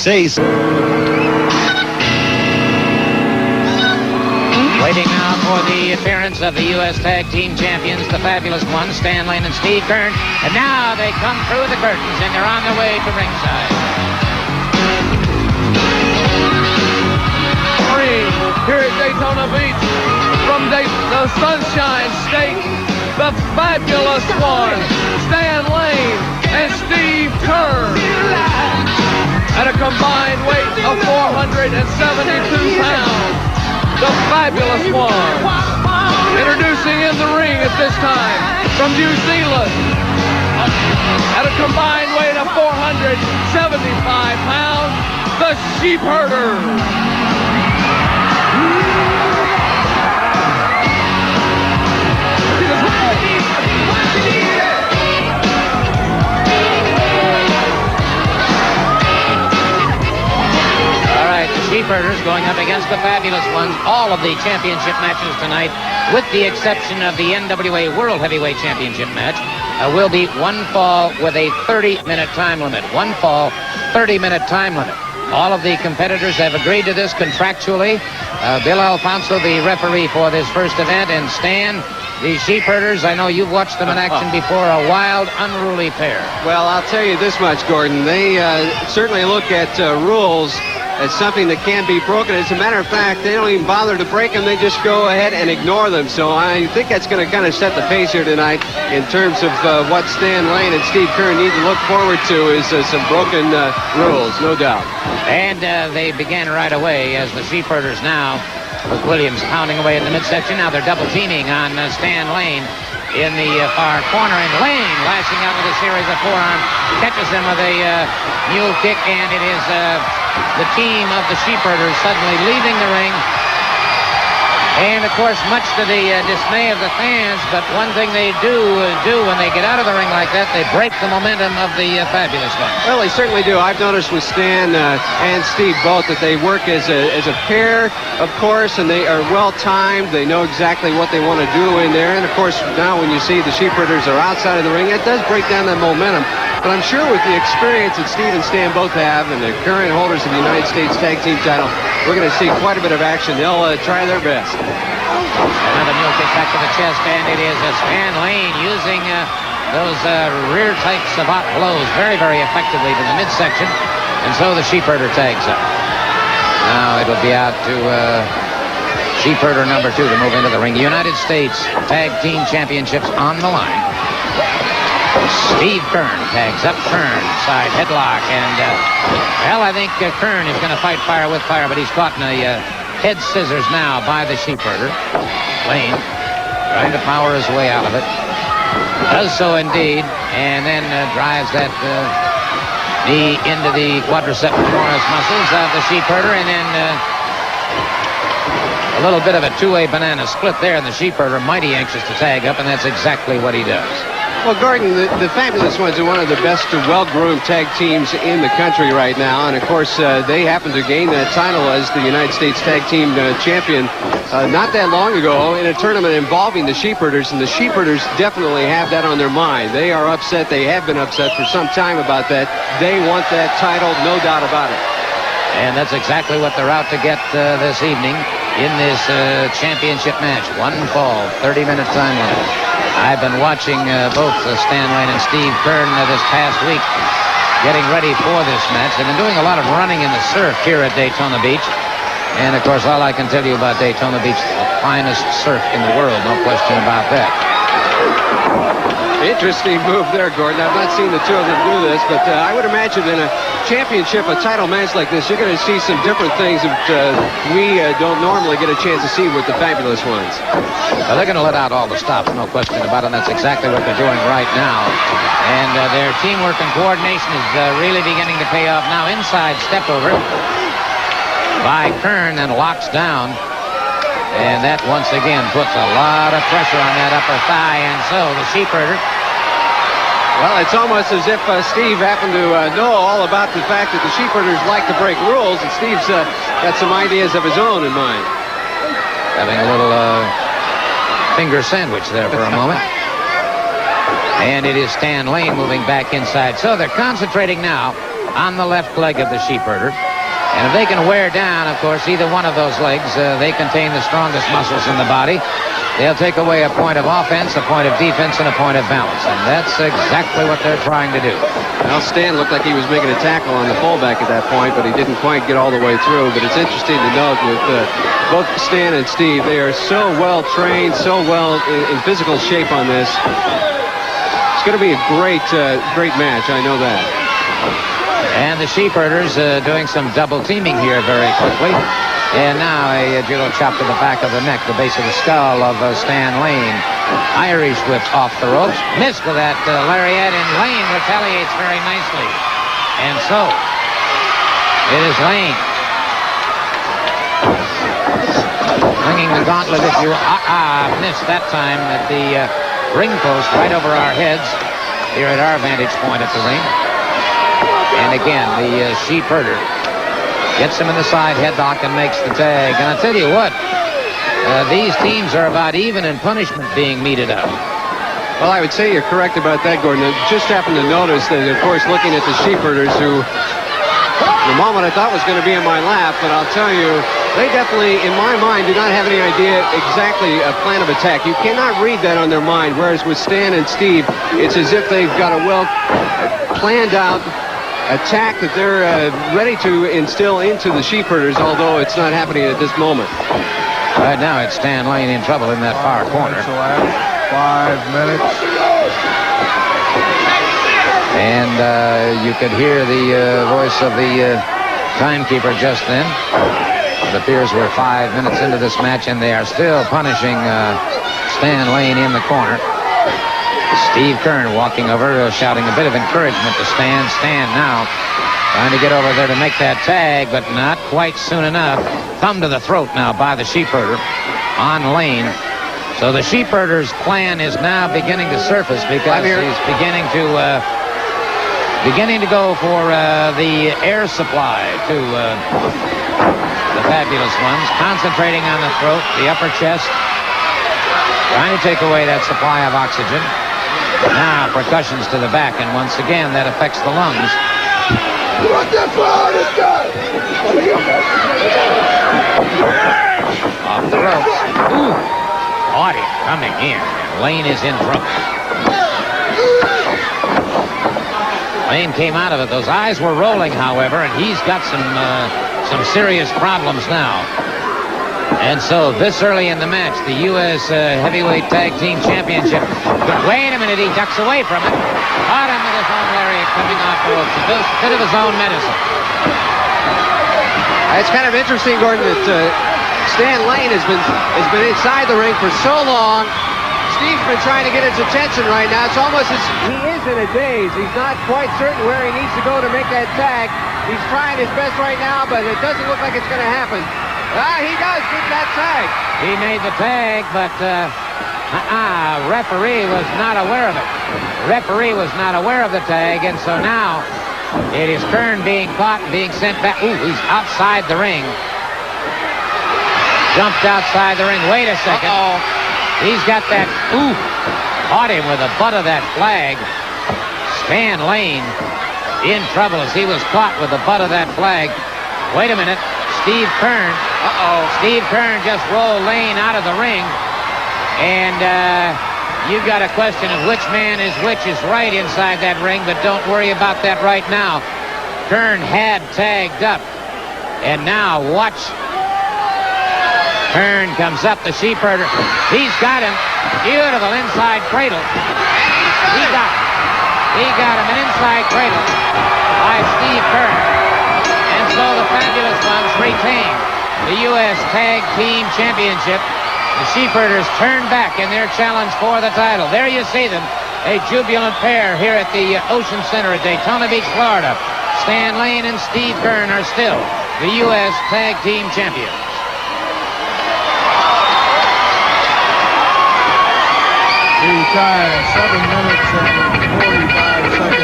say so. Waiting now for the appearance of the U.S. Tag Team Champions, the Fabulous Ones, Stan Lane and Steve Keirn. And now they come through the curtains, and they're on their way to ringside. Here at Daytona Beach, from the Sunshine State, the Fabulous Ones, Stan Lane and Steve Keirn, at a combined weight of 472 pounds. The Fabulous Ones, introducing in the ring at this time from New Zealand, at a combined weight of 475 pounds, the Sheepherders. Sheepherders going up against the Fabulous Ones. All of the championship matches tonight, with the exception of the NWA World Heavyweight Championship match, will be one fall with a 30-minute time limit. One fall, 30-minute time limit. All of the competitors have agreed to this contractually. Bill Alfonso, the referee for this first event, and Stan, the Sheepherders, I know you've watched them in action before, a wild, unruly pair. Well, I'll tell you this much, Gordon. They certainly look at rules as something that can be broken. As a matter of fact, they don't even bother to break them. They just go ahead and ignore them. So I think that's going to kind of set the pace here tonight in terms of what Stan Lane and Steve Keirn need to look forward to is some broken rules, no doubt. And they began right away as the Sheepherders now, with Williams pounding away in the midsection. Now they're double teaming on Stan Lane in the far corner, and Lane lashing out with a series of forearms, catches him with a mule kick, and it is the team of the Sheepherders suddenly leaving the ring. And, of course, much to the dismay of the fans, but one thing they do when they get out of the ring like that, they break the momentum of the Fabulous Ones. Well, they certainly do. I've noticed with Stan and Steve both that they work as a pair, of course, and they are well-timed. They know exactly what they want to do in there. And, of course, now when you see the Sheepherders are outside of the ring, it does break down that momentum. But I'm sure with the experience that Steve and Stan both have and the current holders of the United States Tag Team title, we're going to see quite a bit of action. They'll try their best. Another mule kick back to the chest, and it is Stan Lane using those rear type savate blows very, very effectively to the midsection. And so the Sheepherder tags up. Now it'll be out to Sheepherder number 2 to move into the ring. The United States Tag Team Championships on the line. Steve Keirn tags up Keirn, side headlock, and well, I think Keirn is going to fight fire with fire, but he's caught in a head scissors now by the Sheepherder. Lane trying to power his way out of it. Does so indeed, and then drives that knee into the quadricep femoris muscles of the Sheepherder, and then a little bit of a two-way banana split there, and the Sheepherder mighty anxious to tag up, and that's exactly what he does. Well, Gordon, the Fabulous Ones are one of the best well-groomed tag teams in the country right now. And, of course, they happen to gain that title as the United States Tag Team champion not that long ago in a tournament involving the Sheepherders. And the Sheepherders definitely have that on their mind. They are upset. They have been upset for some time about that. They want that title, no doubt about it. And that's exactly what they're out to get this evening in this championship match. One fall, 30-minute time limit. I've been watching both Stan Lane and Steve Keirn this past week getting ready for this match. They've been doing a lot of running in the surf here at Daytona Beach. And, of course, all I can tell you about Daytona Beach, the finest surf in the world, no question about that. Interesting move there, Gordon. I've not seen the two of them do this, but I would imagine in a championship, a title match like this, you're going to see some different things that we don't normally get a chance to see with the Fabulous Ones. Well, they're going to let out all the stops, no question about it, and that's exactly what they're doing right now. And their teamwork and coordination is really beginning to pay off now. Inside step over by Keirn and locks down. And that once again puts a lot of pressure on that upper thigh, and so the Sheepherder. Well, it's almost as if Steve happened to know all about the fact that the Sheepherders like to break rules, and Steve's got some ideas of his own in mind. Having a little finger sandwich there for a moment. And it is Stan Lane moving back inside. So they're concentrating now on the left leg of the Sheepherder. And if they can wear down, of course, either one of those legs, they contain the strongest muscles in the body. They'll take away a point of offense, a point of defense, and a point of balance. And that's exactly what they're trying to do. Well, Stan looked like he was making a tackle on the fullback at that point, but he didn't quite get all the way through. But it's interesting to note with both Stan and Steve, they are so well trained, so well in physical shape on this. It's going to be a great match. I know that. And the Sheepherders doing some double teaming here very quickly. And now a judo chop to the back of the neck, the base of the skull of Stan Lane. Irish whip off the ropes. Missed with that lariat, and Lane retaliates very nicely. And so, it is Lane. Flinging the gauntlet, if you missed that time at the ring post right over our heads here at our vantage point at the ring. And again, the Sheepherder gets him in the side headlock and makes the tag. And I tell you what, these teams are about even in punishment being meted out. Well, I would say you're correct about that, Gordon. I just happened to notice that, of course, looking at the Sheepherders, who the moment I thought was going to be in my lap, but I'll tell you, they definitely, in my mind, do not have any idea exactly a plan of attack. You cannot read that on their mind, whereas with Stan and Steve, it's as if they've got a well planned out attack that they're ready to instill into the Sheepherders, although it's not happening at this moment. Right now it's Stan Lane in trouble in that far corner. 5 minutes. And you could hear the voice of the timekeeper just then. It appears we're 5 minutes into this match, and they are still punishing Stan Lane in the corner. Steve Kern walking over, shouting a bit of encouragement to Stan. Stan now trying to get over there to make that tag, but not quite soon enough. Thumb to the throat now by the Sheepherder on Lane. So the Sheepherder's plan is now beginning to surface because he's beginning to go for the air supply to the fabulous ones, concentrating on the throat, the upper chest, trying to take away that supply of oxygen. Now percussions to the back, and once again that affects the lungs. Off the ropes. Ooh. Audie coming in. Lane is in trouble. Lane came out of it. Those eyes were rolling, however, and he's got some serious problems now. And so this early in the match, the U.S. Heavyweight Tag Team Championship. But wait a minute, he ducks away from it. Caught him with his own lariat coming off the ropes. A bit of his own medicine. It's kind of interesting, Gordon, that Stan Lane has been inside the ring for so long. Steve's been trying to get his attention right now. It's almost as he is in a daze. He's not quite certain where he needs to go to make that tag. He's trying his best right now, but it doesn't look like it's going to happen. He does get that tag. He made the tag, but referee was not aware of it. Referee was not aware of the tag, and so now it is Kern being caught and being sent back. Ooh, he's outside the ring. Jumped outside the ring. Wait a second. He's got that. Ooh, caught him with the butt of that flag. Stan Lane in trouble as he was caught with the butt of that flag. Wait a minute. Steve Kern. Steve Kern just rolled Lane out of the ring. And you've got a question of which man is which is right inside that ring, but don't worry about that right now. Kern had tagged up. And now watch. Kern comes up, the Sheepherder. He's got him. Beautiful inside cradle. He got him. He got him an inside cradle by Steve Kern. And so the fabulous ones retain the U.S. Tag Team Championship. The Sheepherders turn back in their challenge for the title. There you see them, a jubilant pair here at the Ocean Center at Daytona Beach, Florida. Stan Lane and Steve Kern are still the U.S. Tag Team Champions. The time, 7 minutes and 45 seconds.